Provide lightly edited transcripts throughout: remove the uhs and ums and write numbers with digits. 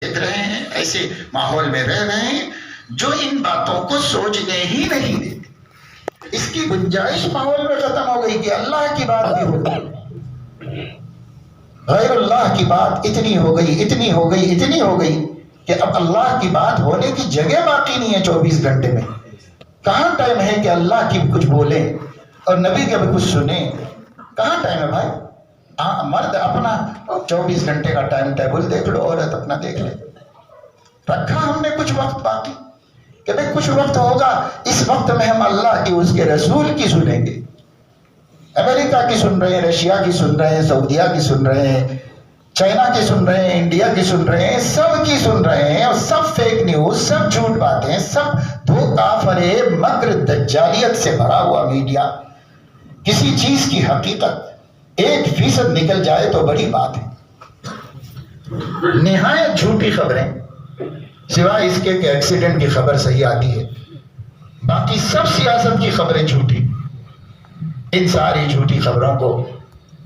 دیکھ رہے ہیں، ایسے ماحول میں رہ رہے ہیں جو ان باتوں کو سوچنے ہی نہیں دیتے۔ اس کی گنجائش ماحول میں ختم ہو گئی کہ اللہ کی بات بھی ہوتی، غیر اللہ کی بات اتنی ہو گئی کہ اب اللہ کی بات ہونے کی جگہ باقی نہیں ہے 24 گھنٹے میں۔ کہاں ٹائم ہے کہ اللہ کی کچھ بولیں اور نبی کے بھی کچھ سنیں؟ کہاں ٹائم ہے بھائی؟ مرد اپنا 24 گھنٹے کا ٹائم ٹیبل دیکھ لو، عورت اپنا دیکھ لے۔ رکھا ہم نے کچھ وقت باقی کہ بھئی کچھ وقت ہوگا، اس وقت میں ہم اللہ کی، اس کے رسول کی سنیں گے۔ امریکہ کی سن رہے ہیں، رشیا کی سن رہے ہیں، سعودیہ کی سن رہے ہیں، چائنا کی سن رہے ہیں، انڈیا کی سن رہے ہیں، سب کی سن رہے ہیں، اور سب فیک نیوز، سب جھوٹ باتیں، سب دھوکہ، فریب، مکر، دجالیت سے بھرا ہوا میڈیا۔ کسی چیز کی حقیقت 1% نکل جائے تو بڑی بات ہے۔ نہایت جھوٹی خبریں، سوائے اس کے کہ ایکسیڈنٹ کی خبر صحیح آتی ہے، باقی سب سیاست کی خبریں جھوٹی۔ ان ساری جھوٹی خبروں کو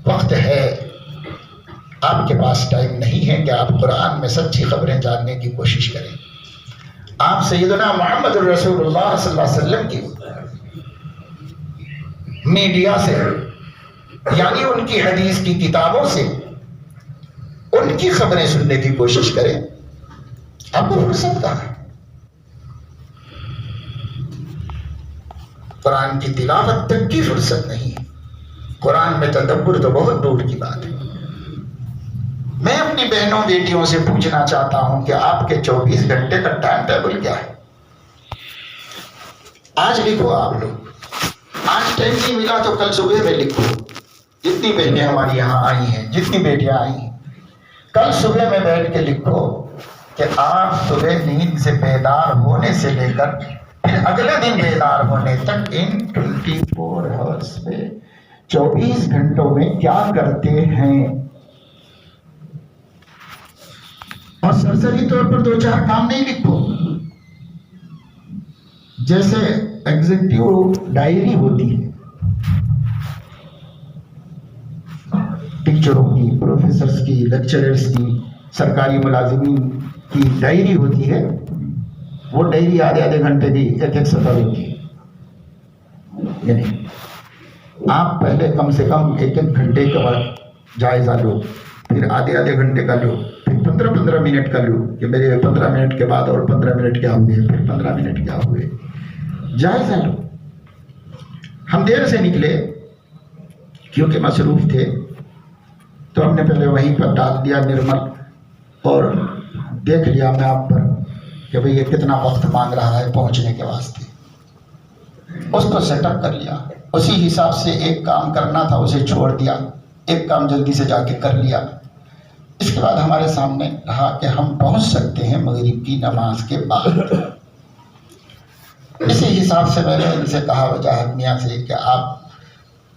وقت ہے، آپ کے پاس ٹائم نہیں ہے کہ آپ قرآن میں سچی خبریں جاننے کی کوشش کریں۔ آپ سیدنا محمد الرسول اللہ صلی اللہ علیہ وسلم کی میڈیا سے، یعنی ان کی حدیث کی کتابوں سے ان کی خبریں سننے کی کوشش کریں۔ آپ کو فرصت کہاں ہے؟ قرآن کی تلاوت تک کی فرصت نہیں ہے، قرآن میں تدبر تو بہت دور کی بات ہے۔ میں اپنی بہنوں بیٹیوں سے پوچھنا چاہتا ہوں کہ آپ کے 24 گھنٹے کا ٹائم ٹیبل کیا ہے؟ آج لکھو آپ لوگ، آج ٹائم نہیں ملا تو کل صبح میں لکھو۔ جتنی بہنیں ہماری یہاں آئی ہیں، جتنی بیٹیاں آئی ہیں، کل صبح میں بیٹھ کے لکھو کہ آپ صبح نیند سے بیدار ہونے سے لے کر پھر اگلے دن بیدار ہونے تک ان 24 آورس میں 24 گھنٹوں میں کیا کرتے ہیں، اور سرسری طور پر 2-4 کام نہیں لکھو۔ جیسے ایگزیکٹو ڈائری ہوتی ہے ٹیچروں کی، پروفیسرز کی، لیکچررز کی، سرکاری ملازمین کی ڈائری ہوتی ہے، وہ ڈائری آدھے گھنٹے کی ایک سطر ہوتی ہے۔ یعنی آپ پہلے کم سے کم 1 گھنٹے کا جائزہ لو، پھر آدھے گھنٹے کا لو، پھر 15 منٹ کا لو کہ میرے 15 منٹ کے بعد اور 15 منٹ کیا ہوئے، پھر 15 منٹ کیا ہوئے، جائزہ لو۔ ہم دیر سے نکلے کیونکہ مصروف تھے، تو ہم نے پہلے وہیں پر ڈال دیا نرمل، اور دیکھ لیا میپ پر کہ بھئی یہ کتنا وقت مانگ رہا ہے پہنچنے کے واسطے، اس کو سیٹ اپ کر لیا۔ اسی حساب سے ایک کام کرنا تھا اسے چھوڑ دیا، ایک کام جلدی سے جا کے کر لیا۔ اس کے بعد ہمارے سامنے رہا کہ ہم پہنچ سکتے ہیں مغرب کی نماز کے بعد۔ اسی حساب سے میں نے ان سے کہا وجاہت میاں سے کہ آپ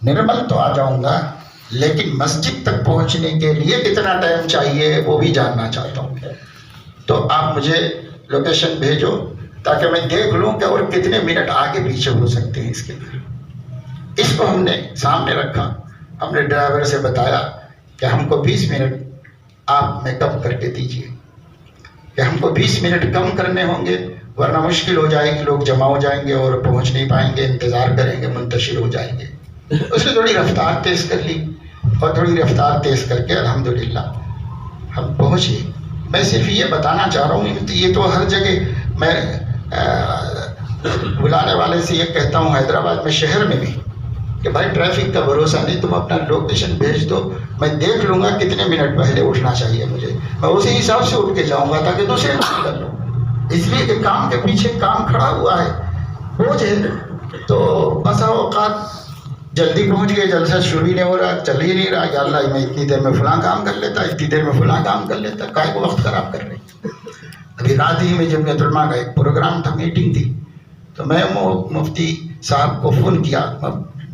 نرمل تو آ جاؤں گا، لیکن مسجد تک پہنچنے کے لیے کتنا ٹائم چاہیے وہ بھی جاننا چاہتا ہوں، تو آپ مجھے لوکیشن بھیجو تاکہ میں دیکھ لوں کہ اور کتنے منٹ آگے پیچھے ہو سکتے ہیں اس کے لیے۔ اس کو ہم نے سامنے رکھا، ہم نے ڈرائیور سے بتایا کہ ہم کو 20 منٹ آپ میک اپ کر کے دیجیے، کہ ہم کو 20 منٹ کم کرنے ہوں گے، ورنہ مشکل ہو جائے گی، لوگ جمع ہو جائیں گے اور پہنچ نہیں پائیں گے، انتظار کریں گے، منتشر ہو جائیں گے۔ اس نے تھوڑی رفتار تیز کر لی، اور تھوڑی رفتار تیز کر کے الحمدللہ ہم پہنچے۔ میں صرف یہ بتانا چاہ رہا ہوں، یہ تو ہر جگہ میں بلانے والے سے یہ کہتا ہوں، حیدرآباد میں شہر میں بھی، کہ بھائی ٹریفک کا بھروسہ نہیں، تم اپنا لوکیشن بھیج دو، میں دیکھ لوں گا کتنے منٹ پہلے اٹھنا چاہیے مجھے، میں اسی حساب سے اٹھ کے جاؤں گا تاکہ دوسرے کام کر لوں۔ اس لیے کہ کام کے پیچھے کام کھڑا ہوا ہے، بوجھ ہے، تو بسا اوقات جلدی پہنچ گئے، جلسہ شروع ہی نہیں ہو رہا، چل ہی نہیں رہا، یا اللہ میں اتنی دیر میں فلاں کام کر لیتا، اتنی دیر میں فلاں کام کر لیتا، کائے کو وقت خراب کر رہی۔ ابھی رات ہی میں جمعیت علماء کا ایک پروگرام تھا، میٹنگ تھی، تو میں مفتی صاحب کو فون کیا،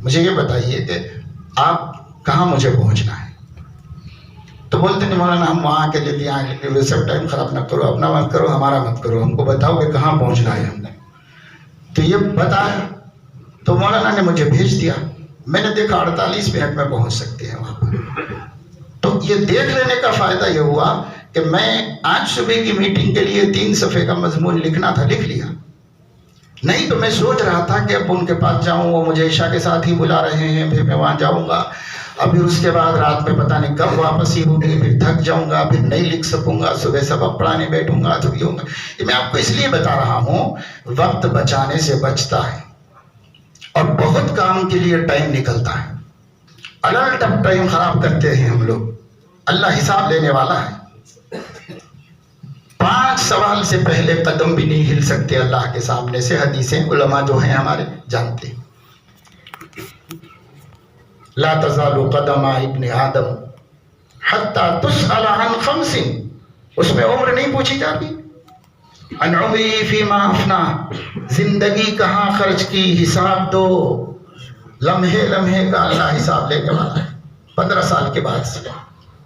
مجھے یہ بتائیے کہ آپ کہاں مجھے پہنچنا ہے؟ تو بولتے ہیں مولانا ہم وہاں کے لیے یہاں کے لیے، سب ٹائم خراب نہ کرو، اپنا مت کرو، ہمارا مت کرو، ہم کو بتاؤ کہ کہاں پہنچنا ہے ہم نے۔ تو یہ بتایا، تو مولانا نے مجھے بھیج دیا، میں نے دیکھا 48 منٹ میں پہنچ سکتے ہیں وہاں پر۔ تو یہ دیکھ لینے کا فائدہ یہ ہوا کہ میں آج صبح کی میٹنگ کے لیے 3 صفحے کا مضمون لکھنا تھا، لکھ لیا، نہیں تو میں سوچ رہا تھا کہ اب ان کے پاس جاؤں، وہ مجھے عشاء کے ساتھ ہی بلا رہے ہیں، پھر میں وہاں جاؤں گا، ابھی اس کے بعد رات میں پتہ نہیں کب واپسی ہوگی، پھر تھک جاؤں گا، پھر نہیں لکھ سکوں گا، صبح سبق پڑھانے بیٹھوں گا تو یہ ہوگا۔ یہ میں آپ کو اس لیے بتا رہا ہوں، وقت بچانے سے بچتا ہے اور بہت کام کے لیے ٹائم نکلتا ہے۔ الرٹ اب ٹائم خراب کرتے ہیں ہم لوگ، اللہ حساب لینے والا ہے۔ 5 سوال سے پہلے قدم بھی نہیں ہل سکتے اللہ کے سامنے سے، حدیثیں علماء جو ہیں ہمارے جانتے ہیں۔ لا تزال قدم ابن آدم حتی تسأل عن 5، اس میں عمر نہیں پوچھی جاتی۔ عن عمری فیما افنا، زندگی کہاں خرچ کی، حساب دو، لمحے لمحے کا اللہ حساب لینے والا ہے۔ 15 سال کے بعد سے،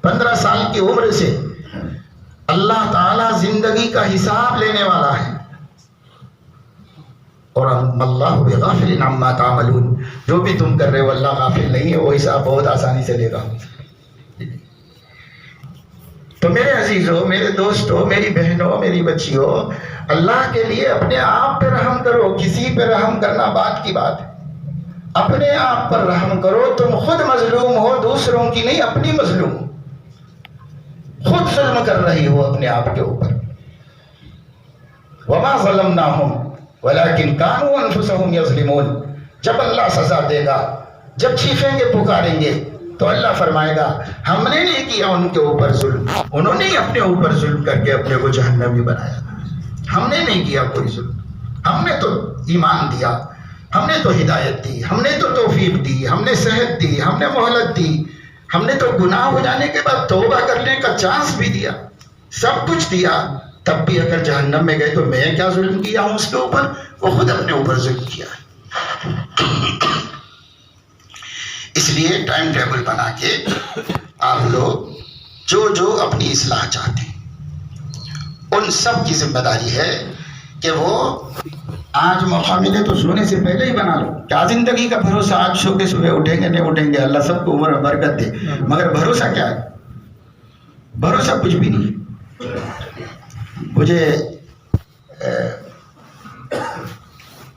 15 سال کی عمر سے اللہ تعالیٰ زندگی کا حساب لینے والا ہے۔ اور اللہ بغافل عما تعملون، جو بھی تم کر رہے ہو اللہ غافل نہیں ہے، وہ حساب بہت آسانی سے لے گا۔ تو میرے عزیزوں، میرے دوستوں، میری بہنوں، میری بچیوں، اللہ کے لیے اپنے آپ پہ رحم کرو۔ کسی پہ رحم کرنا بات کی بات ہے، اپنے آپ پر رحم کرو۔ تم خود مظلوم ہو، دوسروں کی نہیں، اپنی مظلوم ہو، خود ظلم کر رہی ہو اپنے آپ کے اوپر۔ وما ظلمناہم ولیکن کانوا انفسہم یظلمون۔ جب اللہ سزا دے گا، جب چیخیں گے پکاریں گے تو اللہ فرمائے گا ہم نے نہیں کیا ان کے اوپر ظلم، انہوں نے اپنے اوپر ظلم کر کے اپنے کو جہنمی بنایا، ہم نے نہیں کیا کوئی ظلم۔ ہم نے تو ایمان دیا، ہم نے تو ہدایت دی، ہم نے تو توفیق دی، ہم نے صحت دی، ہم نے مہلت دی، ہم نے تو گناہ ہو جانے کے بعد توبہ کرنے کا چانس بھی دیا، سب کچھ دیا، تب بھی اگر جہنم میں گئے تو میں کیا ظلم کیا ہوں اس کے اوپر؟ وہ خود اپنے اوپر ظلم کیا ہے۔ اس لیے ٹائم ٹیبل بنا کے آپ لوگ جو اپنی اصلاح چاہتے ہیں ان سب کی ذمہ داری ہے کہ وہ آج موقع ملے تو سونے سے پہلے ہی بنا لو۔ کیا زندگی کا بھروسہ؟ آج سو کے صبح اٹھیں گے نہیں اٹھیں گے، اللہ سب کو عمر میں برکت دے، مگر بھروسہ کیا ہے؟ بھروسہ کچھ بھی نہیں۔ مجھے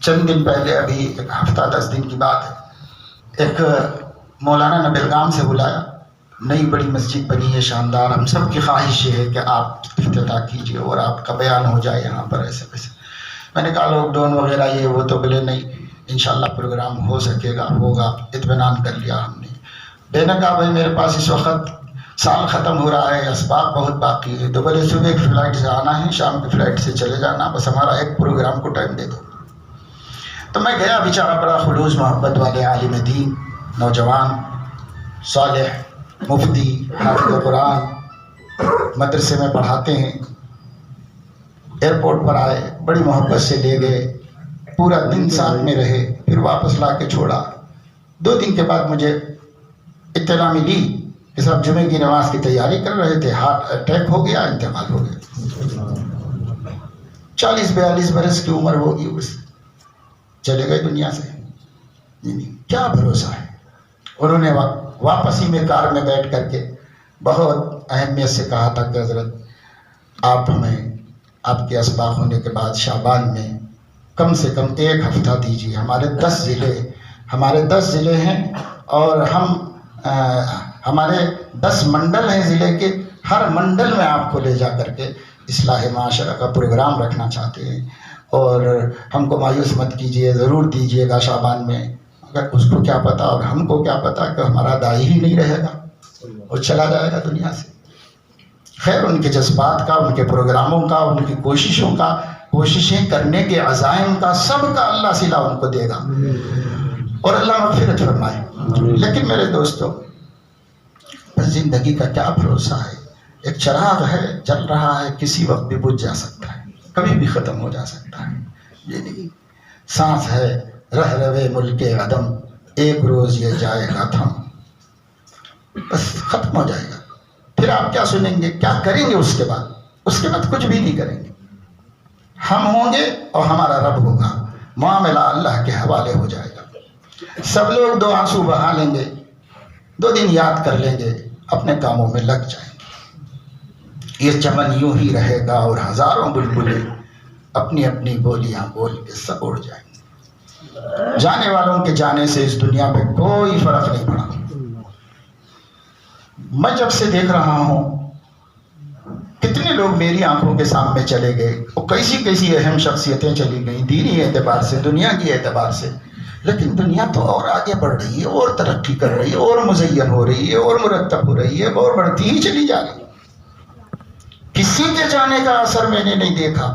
چند دن پہلے، ابھی 1 ہفتہ 10 دن کی بات ہے، ایک مولانا نے بیلگام سے بلایا، نئی بڑی مسجد بنی ہے شاندار، ہم سب کی خواہش یہ ہے کہ آپ افتتاح کیجئے اور آپ کا بیان ہو جائے یہاں پر ایسے ویسے۔ میں نے کہا لاک ڈاؤن وغیرہ یہ وہ تو بولے نہیں، انشاءاللہ پروگرام ہو سکے گا، ہوگا، اطمینان کر لیا ہم نے۔ میں نے کہا بھائی میرے پاس اس وقت سال ختم ہو رہا ہے، اسباق بہت باقی ہے، تو بولے صبح کی فلائٹ سے آنا ہے، شام کی فلائٹ سے چلے جانا، بس ہمارا ایک پروگرام کو ٹائم دے دو۔ تو میں گیا، بیچارہ بڑا خلوص محبت والے عالم دین، نوجوان، صالح، مفتی، حافظ قرآن، مدرسے میں پڑھاتے ہیں، ایئرپورٹ پر آئے، بڑی محبت سے لے گئے، پورا دن ساتھ میں رہے، پھر واپس لا کے چھوڑا۔ 2 دن کے بعد مجھے اطلاع ملی کہ صاحب جمعے کی نماز کی تیاری کر رہے تھے، ہارٹ اٹیک ہو گیا، انتقال ہو گیا۔ 40-42 برس کی عمر ہوگی، اس چلے گئے دنیا سے۔ کیا بھروسہ ہے؟ انہوں نے واپسی میں کار میں بیٹھ کر کے بہت اہمیت سے کہا تھا کہ حضرت آپ ہمیں آپ کے اسباق ہونے کے بعد شعبان میں کم سے کم 1 ہفتہ دیجیے، ہمارے 10 ضلع ہیں اور ہمارے 10 منڈل ہیں ضلع کے، ہر منڈل میں آپ کو لے جا کر کے اصلاح معاشرہ کا پروگرام رکھنا چاہتے ہیں، اور ہم کو مایوس مت کیجیے، ضرور دیجیے گا شعبان میں۔ اگر اس کو کیا پتا اور ہم کو کیا پتا کہ ہمارا داعی ہی نہیں رہے گا، وہ چلا جائے گا دنیا سے۔ خیر، ان کے جذبات کا، ان کے پروگراموں کا، ان کی کوششیں کرنے کے عزائم کا، سب کا اللہ صلہ ان کو دے گا اور اللہ مغفرت فرمائے۔ لیکن میرے دوستو، زندگی کا کیا بھروسہ ہے؟ ایک چراغ ہے، جل رہا ہے، کسی وقت بھی بجھ جا سکتا ہے، کبھی بھی ختم ہو جا سکتا ہے۔ یہ نہیں، سانس ہے، رہ روے ملک عدم، ایک روز یہ جائے گا تھم، بس ختم ہو جائے گا۔ پھر آپ کیا سنیں گے، کیا کریں گے اس کے بعد کچھ بھی نہیں کریں گے۔ ہم ہوں گے اور ہمارا رب ہوگا، معاملہ اللہ کے حوالے ہو جائے گا۔ سب لوگ 2 آنسو بہا لیں گے، 2 دن یاد کر لیں گے، اپنے کاموں میں لگ جائیں گے۔ یہ چمن یوں ہی رہے گا اور ہزاروں بلبلیں اپنی اپنی بولیاں بول کے سب اڑ جائیں گے۔ جانے والوں کے جانے سے اس دنیا پہ کوئی فرق نہیں پڑا۔ میں جب سے دیکھ رہا ہوں کتنے لوگ میری آنکھوں کے سامنے چلے گئے، اور کیسی کیسی اہم شخصیتیں چلی گئیں دینی اعتبار سے، دنیا کی اعتبار سے، لیکن دنیا تو اور آگے بڑھ رہی ہے، اور ترقی کر رہی ہے، اور مزین ہو رہی ہے، اور مرتب ہو رہی ہے، اور بڑھتی ہی چلی جا رہی ہے۔ کسی کے جانے کا اثر میں نے نہیں دیکھا۔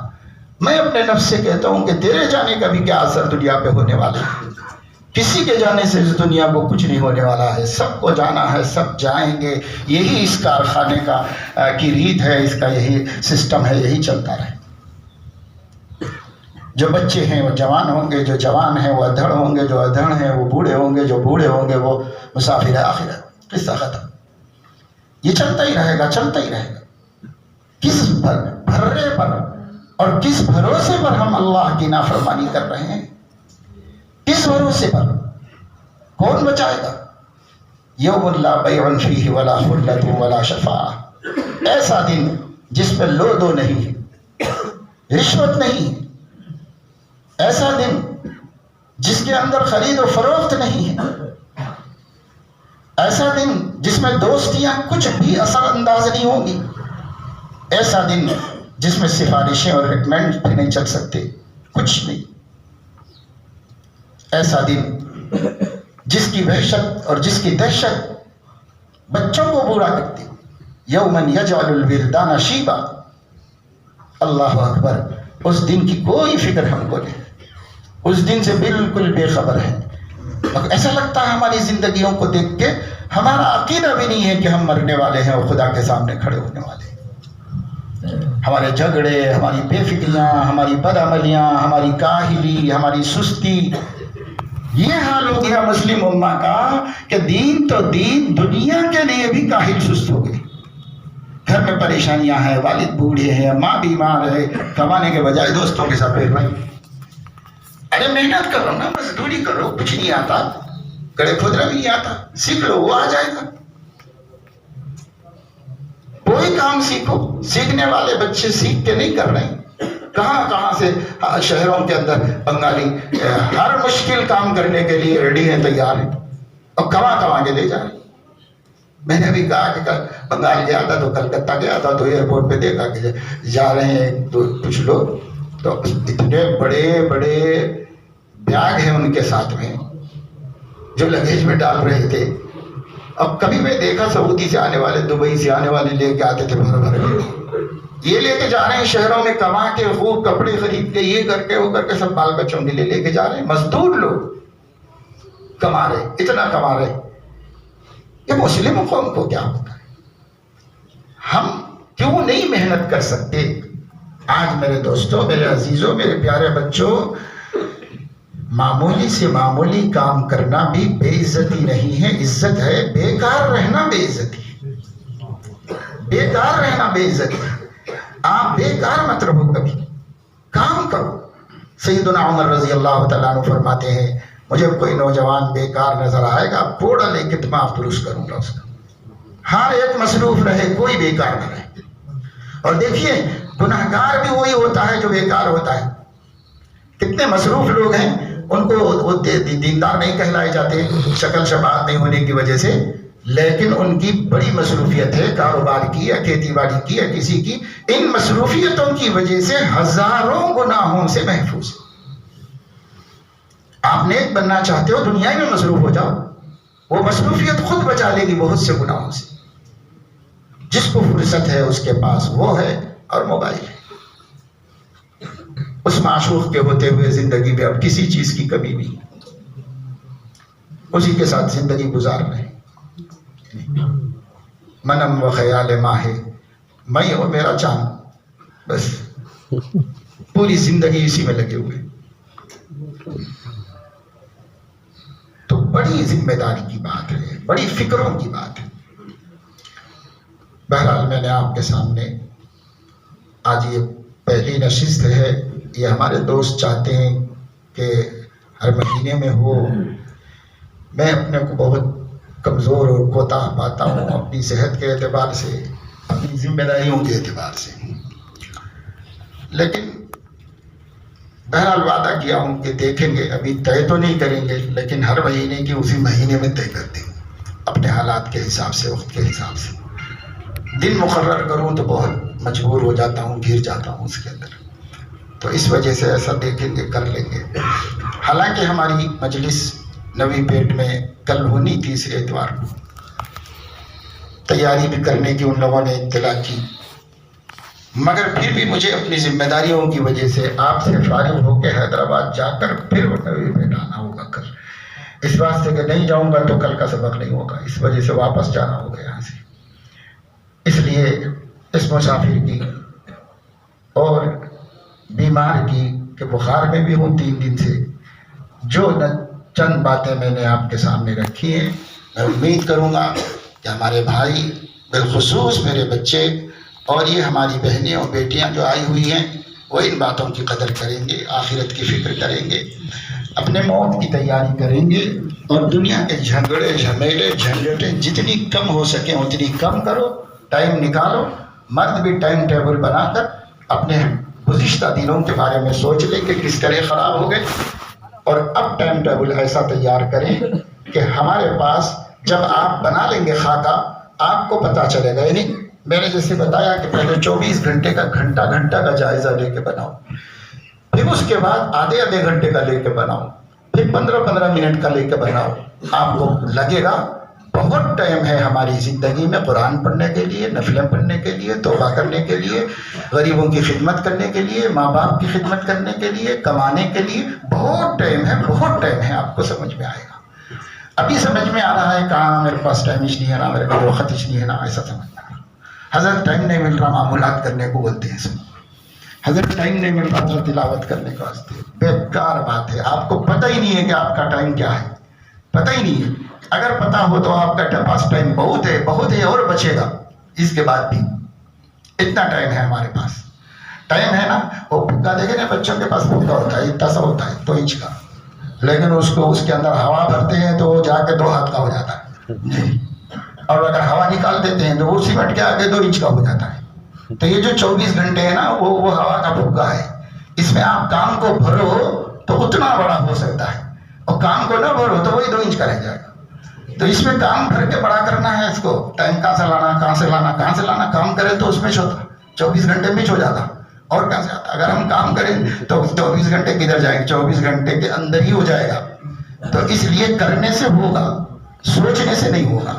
میں اپنے نفس سے کہتا ہوں کہ تیرے جانے کا بھی کیا اثر دنیا پہ ہونے والا ہے؟ کسی کے جانے سے اس دنیا کو کچھ نہیں ہونے والا ہے، سب کو جانا ہے، سب جائیں گے۔ یہی اس کارخانے کی ریت ہے، اس کا یہی سسٹم ہے، یہی چلتا رہے۔ جو بچے ہیں وہ جوان ہوں گے، جو جوان ہیں وہ ادھڑ ہوں گے، جو ادھڑ ہیں وہ بوڑھے ہوں گے، جو بوڑھے ہوں گے وہ مسافر آخرت۔ قصہ ختم۔ یہ چلتا ہی رہے گا، چلتا ہی رہے گا۔ کس بھرے پر اور کس بھروسے پر ہم اللہ کی نافرمانی کر رہے ہیں؟ کس بھروسے پر؟ کون بچائے گا؟ یوم لا بیع فیہ ولا خلۃ ولا شفاعہ، ایسا دن جس پہ لو دو نہیں ہے، رشوت نہیں ہے، ایسا دن جس کے اندر خرید و فروخت نہیں ہے، ایسا دن جس میں دوستیاں کچھ بھی اثر انداز نہیں ہوں گی، ایسا دن جس میں سفارشیں اور ریکمینڈ بھی نہیں چل سکتے، کچھ نہیں، ایسا دن جس کی وحشت اور جس کی دہشت بچوں کو بوڑھا کرتی۔ یومن یجعل الولدان شیبا، اللہ اکبر۔ اس دن کی کوئی فکر ہم کو نہیں، اس دن سے بالکل بے خبر ہے۔ ایسا لگتا ہے ہماری زندگیوں کو دیکھ کے ہمارا عقیدہ بھی نہیں ہے کہ ہم مرنے والے ہیں اور خدا کے سامنے کھڑے ہونے والے ہیں۔ ہمارے جھگڑے، ہماری بے فکریاں، ہماری بدعملیاں، ہماری کاہلی، ہماری سستی، یہ حال ہو گیا مسلم امہ کا کہ دین تو دین، دنیا کے لیے بھی کاہل سست ہو گئے۔ گھر میں پریشانیاں ہیں، والد بوڑھے ہیں، ماں بیمار ہے، کمانے کے بجائے دوستوں کے ساتھ پھر رہے۔ ارے محنت کرو نا، مزدوری کرو، کچھ نہیں آتا، کڑے کھودرا بھی نہیں آتا، سیکھ لو، وہ آ جائے گا۔ کوئی کام سیکھو، سیکھنے والے بچے سیکھ کے نہیں کر رہے ہیں۔ کہاں سے شہروں کے اندر بنگالی ہر مشکل کام کرنے کے لیے ریڈی ہیں، تیار ہیں، اور کما کے لے جا رہے ہیں۔ میں نے بھی کہا کہ بنگال گیا تھا تو کلکتہ گیا تھا تو ایئرپورٹ پہ دیکھا کہ جا رہے ہیں تو کچھ لوگ تو اتنے بڑے بڑے بیگ ہیں ان کے ساتھ میں جو لگیج میں ڈال رہے تھے۔ اب کبھی میں دیکھا سعودی سے آنے والے، دبئی سے آنے والے لے کے آتے تھے بھر بھر کے، یہ لے کے جا رہے ہیں شہروں میں، کما کے خوب کپڑے خرید کے، یہ کر کے وہ کر کے، سب بال بچوں کے لیے لے کے جا رہے ہیں۔ مزدور لوگ کما رہے، اتنا کما رہے۔ یہ مسلم قوم کو کیا ہوتا ہے؟ ہم کیوں نہیں محنت کر سکتے؟ آج میرے دوستوں، میرے عزیزوں، میرے پیارے بچوں، معمولی سے معمولی کام کرنا بھی بے عزتی نہیں ہے، عزت ہے۔ بیکار رہنا بے عزتی ہے، بیکار رہنا بے عزتی ہے۔ آپ بیکار مت رہو، کبھی کام کرو۔ سیدنا عمر رضی اللہ تعالیٰ عنہ فرماتے ہیں، مجھے کوئی نوجوان بیکار نظر آئے گا، پوڑا لے کے دماغ درست کروں گا اس کا۔ ہر ایک مصروف رہے، کوئی بیکار نہ رہے۔ اور دیکھیے گناہگار بھی وہی ہوتا ہے جو بیکار ہوتا ہے۔ کتنے مصروف لوگ ہیں، ان کو وہ دیندار نہیں کہلائے جاتے شکل شباہت نہیں ہونے کی وجہ سے، لیکن ان کی بڑی مصروفیت ہے کاروبار کی یا کھیتی باڑی کی یا کسی کی۔ ان مصروفیتوں کی وجہ سے ہزاروں گناہوں سے محفوظ ہے۔ آپ نیک بننا چاہتے ہو، دنیا میں مصروف ہو جاؤ، وہ مصروفیت خود بچا لے گی بہت سے گناہوں سے۔ جس کو فرصت ہے اس کے پاس وہ ہے اور موبائل ہے۔ اس معشوق کے ہوتے ہوئے زندگی میں اب کسی چیز کی کمی نہیں، اسی کے ساتھ زندگی گزار رہے۔ منم و خیال ماہ، میں اور میرا چاند، بس پوری زندگی اسی میں لگے ہوئے۔ تو بڑی ذمہ داری کی بات ہے، بڑی فکروں کی بات ہے۔ بہرحال میں نے آپ کے سامنے آج یہ پہلی نشست ہے، یہ ہمارے دوست چاہتے ہیں کہ ہر مہینے میں ہو۔ میں اپنے کو بہت کمزور اور کوتاہ پاتا ہوں اپنی صحت کے اعتبار سے، اپنی ذمہ داریوں کے اعتبار سے. لیکن بہرحال وعدہ کیا ہوں کہ دیکھیں گے، ابھی طے تو نہیں کریں گے، لیکن ہر مہینے کی اسی مہینے میں طے کر دیں گے اپنے حالات کے حساب سے، وقت کے حساب سے. دن مقرر کروں تو بہت مجبور ہو جاتا ہوں، گر جاتا ہوں اس کے اندر، تو اس وجہ سے ایسا دیکھیں گے، کر لیں گے. حالانکہ ہماری مجلس نوی پیٹ میں کل ہونی تھی اس اتوار کو، تیاری بھی کرنے کی ان لوگوں نے اطلاع کی، مگر پھر بھی مجھے اپنی ذمہ داریوں کی وجہ سے آپ سے فارغ ہو کے حیدرآباد جا کر پھر نوی پیٹ آنا ہوگا کل. اس واسطے کہ نہیں جاؤں گا تو کل کا سبق نہیں ہوگا، اس وجہ سے واپس جانا ہوگا یہاں سے. اس لیے اس مسافر کی اور بیمار کی کہ بخار میں بھی ہوں 3 دن سے، جو چند باتیں میں نے آپ کے سامنے رکھی ہیں، میں امید کروں گا کہ ہمارے بھائی، بالخصوص میرے بچے اور یہ ہماری بہنیں اور بیٹیاں جو آئی ہوئی ہیں، وہ ان باتوں کی قدر کریں گے، آخرت کی فکر کریں گے، اپنے موت کی تیاری کریں گے، اور دنیا کے جھگڑے جھمیلے جھنجھٹیں جتنی کم ہو سکیں اتنی کم کرو. ٹائم نکالو، مرد بھی ٹائم ٹیبل بنا کر اپنے گزشتہ دنوں کے بارے میں سوچ لیں کہ کس طرح خراب ہو گئے، اور اب ٹائم ٹیبل ایسا تیار کریں کہ ہمارے پاس جب آپ بنا لیں گے خاکہ، آپ کو پتہ چلے گا. یعنی میں نے جیسے بتایا کہ پہلے 24 گھنٹے کا گھنٹہ کا جائزہ لے کے بناؤ، پھر اس کے بعد آدھے گھنٹے کا لے کے بناؤ، پھر 15 منٹ کا لے کے بناؤ. آپ کو لگے گا بہت ٹائم ہے ہماری زندگی میں قرآن پڑھنے کے لیے، نفلیں پڑھنے کے لیے، توبہ کرنے کے لیے، غریبوں کی خدمت کرنے کے لیے، ماں باپ کی خدمت کرنے کے لیے، کمانے کے لیے. بہت ٹائم ہے، بہت ٹائم ہے. آپ کو سمجھ میں آئے گا. ابھی سمجھ میں آ رہا ہے کہاں میرے پاس ٹائم ہی نہیں ہے نا، میرے کو وقت ہی نہیں ہے نا، ایسا سمجھ میں آ رہا. حضرت ٹائم نہیں مل رہا معمولات کرنے کو بولتے ہیں سب. حضرت ٹائم نہیں مل رہا تھا تلاوت کرنے کا واسطے. بیکار بات ہے. آپ کو پتہ ہی نہیں ہے کہ آپ کا ٹائم کیا ہے، پتہ ہی نہیں ہے. اگر پتہ ہو تو آپ کا پاس ٹائم بہت ہے اور بچے گا. اس کے بعد بھی اتنا ٹائم ہے ہمارے پاس. ٹائم ہے نا، وہ پھگا دیکھیں نا، بچوں کے پاس پھگا ہوتا ہے اتنا سا ہوتا ہے 2 انچ کا، لیکن اس کے اندر ہوا بھرتے ہیں تو وہ جا کے 2 ہاتھ کا ہو جاتا ہے. اور اگر ہوا نکال دیتے ہیں تو وہ سمٹ کے آگے 2 انچ کا ہو جاتا ہے. تو یہ جو 24 گھنٹے ہیں نا، وہ ہوا کا پھگا ہے. اس میں آپ کام کو بھرو تو اتنا بڑا ہو سکتا ہے، اور کام کو نہ بھرو تو وہی 2 انچ کا رہ جائے گا. تو اس میں کام بھر کے بڑا کرنا ہے. اس کو ٹائم کہاں سے لانا، کام کرے تو اس میں 24 گھنٹے میں ہو جاتا، اور کہاں سے آتا. اگر ہم کام کریں تو 24 گھنٹے کدھر جائیں گے، 24 گھنٹے کے اندر ہی ہو جائے گا. تو اس لیے کرنے سے ہوگا، سوچنے سے نہیں ہوگا،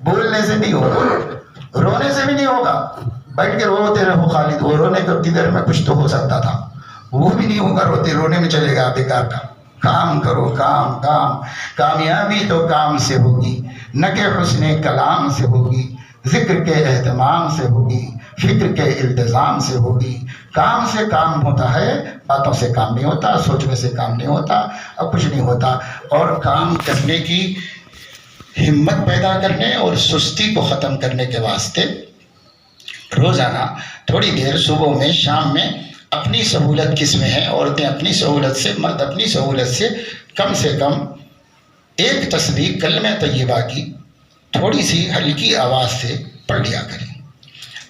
بولنے سے نہیں ہوگا، رونے سے بھی نہیں ہوگا. بیٹھ کے روتے رہو خالد، وہ رونے کی دیر میں کچھ تو ہو سکتا تھا، وہ بھی نہیں ہوگا. رونے میں چلے گا بیکار کا. کام کرو، کام. کامیابی تو کام سے ہوگی، نہ کہ حسن کلام سے ہوگی، ذکر کے اہتمام سے ہوگی، فکر کے التزام سے ہوگی. کام سے کام ہوتا ہے، باتوں سے کام نہیں ہوتا، سوچنے سے کام نہیں ہوتا، اور کچھ نہیں ہوتا. اور کام کرنے کی ہمت پیدا کرنے اور سستی کو ختم کرنے کے واسطے روزانہ تھوڑی دیر صبح میں، شام میں، اپنی سہولت کس میں ہے، عورتیں اپنی سہولت سے، مرد اپنی سہولت سے کم 1 تسبیح کلمہ طیبہ کی تھوڑی سی ہلکی آواز سے پڑھ لیا کریں.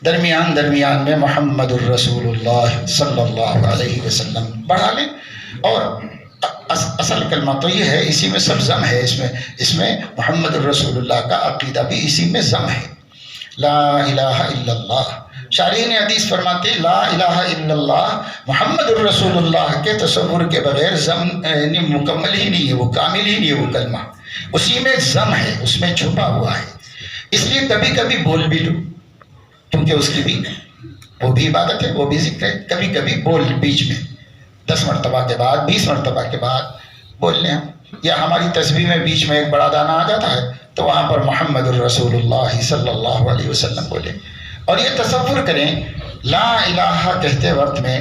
درمیان میں محمد الرسول اللہ صلی اللہ علیہ وسلم بڑھا لیں. اور اصل کلمہ تو یہ ہے، اسی میں سب ضم ہے. اس میں محمد الرسول اللہ کا عقیدہ بھی اسی میں ضم ہے. لا الہ الا اللہ. شارحین حدیث فرماتے لا الہ الا اللہ محمد الرسول اللہ کے تصور کے بغیر مکمل ہی نہیں ہے، وہ کامل ہی نہیں ہے. وہ کلمہ اسی میں ضم ہے، اس میں چھپا ہوا ہے. اس لیے کبھی کبھی بول بھی لو، کیونکہ اس کی بھی وہ بھی عبادت ہے، وہ بھی ذکر ہے. کبھی کبھی بول بیچ میں 10 مرتبہ کے بعد، 20 مرتبہ کے بعد بول لیں. یا ہماری تسبیح میں بیچ میں ایک بڑا دانہ آ جاتا ہے تو وہاں پر محمد الرسول اللہ صلی اللہ علیہ وسلم بولیں. اور یہ تصور کریں لا الہ کہتے وقت میں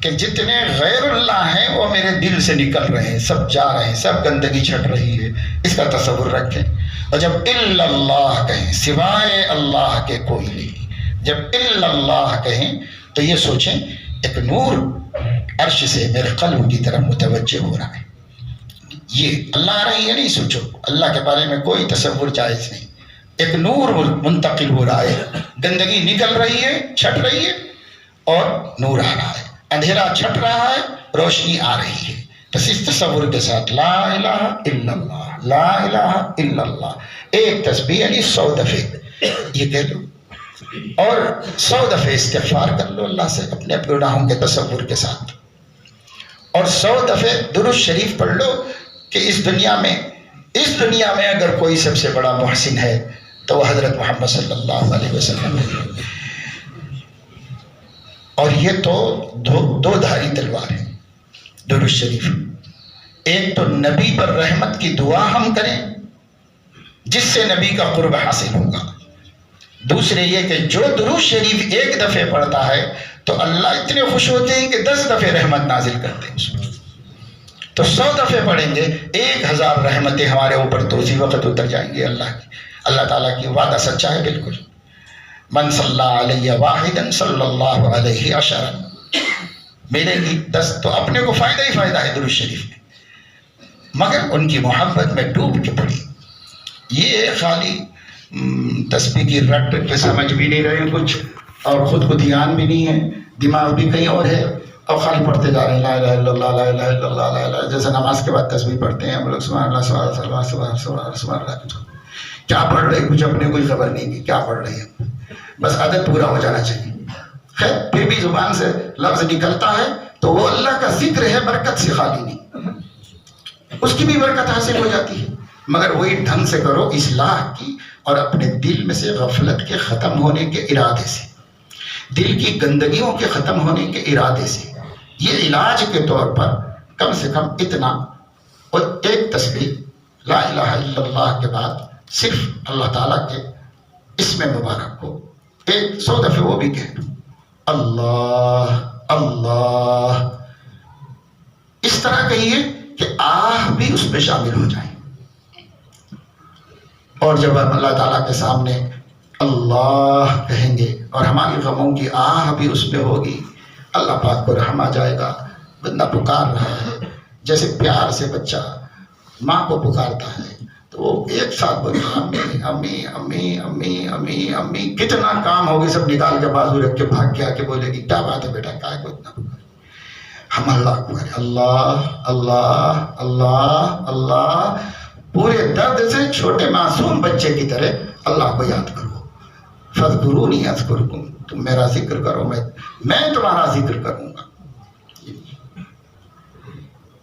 کہ جتنے غیر اللہ ہیں وہ میرے دل سے نکل رہے ہیں، سب جا رہے ہیں، سب گندگی چھٹ رہی ہے. اس کا تصور رکھیں. اور جب الا اللہ کہیں، سوائے اللہ کے کوئی نہیں، جب الا اللہ کہیں تو یہ سوچیں ایک نور عرش سے میرے قلب کی طرف متوجہ ہو رہا ہے. یہ اللہ آ رہی ہے، نہیں سوچو. اللہ کے بارے میں کوئی تصور جائز نہیں. ایک نور منتقل ہو رہا ہے، گندگی نکل رہی ہے، چھٹ رہی ہے اور نور آ رہا ہے، اندھیرا چھٹ رہا ہے، روشنی آ رہی ہے۔ بس اس تصور کے ساتھ لا الہ الا اللہ، لا الہ الا اللہ، ایک تسبیح یعنی 100 دفعے یہ کہہ لو اور 100 دفعے استغفار کر لو اللہ سے اپنے گناہوں کے تصور کے ساتھ، اور 100 دفعے درود شریف پڑھ لو کہ اس دنیا میں اگر کوئی سب سے بڑا محسن ہے تو وہ حضرت محمد صلی اللہ علیہ وسلم ہے۔ اور یہ تو دو دھاری تلوار ہے درود شریف۔ ایک تو نبی پر رحمت کی دعا ہم کریں جس سے نبی کا قرب حاصل ہوگا، دوسرے یہ کہ جو درود شریف ایک دفعہ پڑھتا ہے تو اللہ اتنے خوش ہوتے ہیں کہ 10 دفعے رحمت نازل کرتے ہیں اس پر۔ تو 100 دفعے پڑھیں گے 1000 رحمتیں ہمارے اوپر تو اسی وقت اتر جائیں گے۔ اللہ تعالیٰ کی وعدہ سچا ہے بالکل۔ من صلی علیہ واحدا صلی اللہ علیہ عشرا، ملیں گی 10۔ تو اپنے کو فائدہ ہی فائدہ ہے درود شریف میں، مگر ان کی محبت میں ڈوب کے پڑھی۔ یہ خالی تسبیح کی رٹ کے سمجھ بھی نہیں رہے کچھ، اور خود کو دھیان بھی نہیں ہے، دماغ بھی کہیں اور ہے، اور خالی پڑھتے جا رہے ہیں لا الہ الا اللہ، لا الہ الا اللہ، لا الہ، جیسے نماز کے بعد تسبیح پڑھتے ہیں ہم لوگ، سبحان اللہ سبحان اللہ سبحان اللہ سبحان اللہ سبحان اللہ۔ کیا پڑھ رہے کچھ اپنے کوئی خبر نہیں کہ کیا پڑھ رہے ہیں، بس عادت پورا ہو جانا چاہیے۔ خیر پھر بھی زبان سے لفظ نکلتا ہے تو وہ اللہ کا ذکر ہے، برکت سے خالی نہیں، اس کی بھی برکت حاصل ہو جاتی ہے، مگر وہی ڈھنگ سے کرو اصلاح کی، اور اپنے دل میں سے غفلت کے ختم ہونے کے ارادے سے، دل کی گندگیوں کے ختم ہونے کے ارادے سے، یہ علاج کے طور پر کم سے کم اتنا، اور ایک تسبیح لا الہ الا اللہ کے بعد صرف اللہ تعالیٰ کے اسم مبارک کو 100 دفعے وہ بھی کہہ اللہ اللہ، اس طرح کہیے کہ آہ بھی اس میں شامل ہو جائیں، اور جب ہم اللہ تعالیٰ کے سامنے اللہ کہیں گے اور ہماری غموں کی آہ بھی اس میں ہوگی، اللہ پاک کو رحم آ جائے گا۔ بندہ پکار رہا ہے جیسے پیار سے بچہ ماں کو پکارتا ہے تو وہ ایک ساتھ بولتا امی امی امی امی امی امی، کتنا کام ہوگی سب نکال کے بازو رکھ کے بھاگ کے آ کے بولے گی کیا بات ہے بیٹا کیا کو اتنا پکارے، ہم اللہ کو پکارے اللہ اللہ اللہ اللہ، پورے درد سے چھوٹے معصوم بچے کی طرح اللہ کو یاد کرو، فاذکرونی اذکرکم، تم میرا ذکر کرو میں تمہارا ذکر کروں گا۔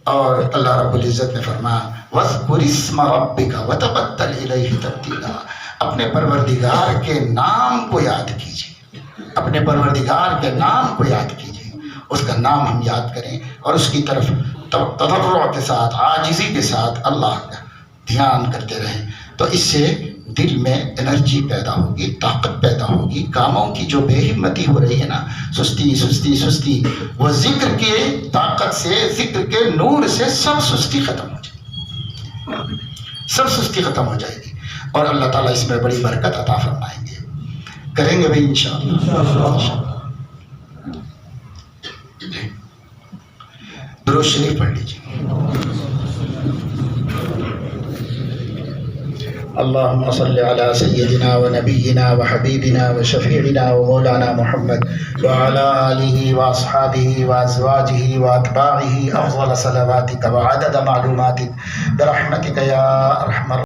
اور اللہ رب العزت نے فرمایا وَاذْكُرِ اسْمَ رَبِّكَ وَتَبَتَّلْ إِلَيْهِ تَبْتِيلًا، اپنے پروردگار کے نام کو یاد کیجیے، اپنے پروردگار کے نام کو یاد کیجیے، اس کا نام ہم یاد کریں اور اس کی طرف تضرع کے ساتھ عاجزی کے ساتھ اللہ کا دھیان کرتے رہیں، تو اس سے دل میں انرجی پیدا ہوگی، طاقت پیدا ہوگی، کاموں کی جو بے ہمتی ہو رہی ہے نا، سستی سستی سستی، وہ ذکر کے طاقت سے، ذکر کے نور سے سب سستی ختم ہو جائے گی، سب سستی ختم ہو جائے گی، اور اللہ تعالیٰ اس میں بڑی برکت عطا فرمائیں گے۔ کریں گے بھائی انشاءاللہ۔ درود شریف پڑھ لیجیے۔ اللهم صل على سيدنا ونبينا وحبيبنا وشفيعنا ومولانا محمد وعلى آله وأصحابه وأزواجه وأتباعه أفضل صلواتك وعدد معلوماتك برحمتك يا أرحم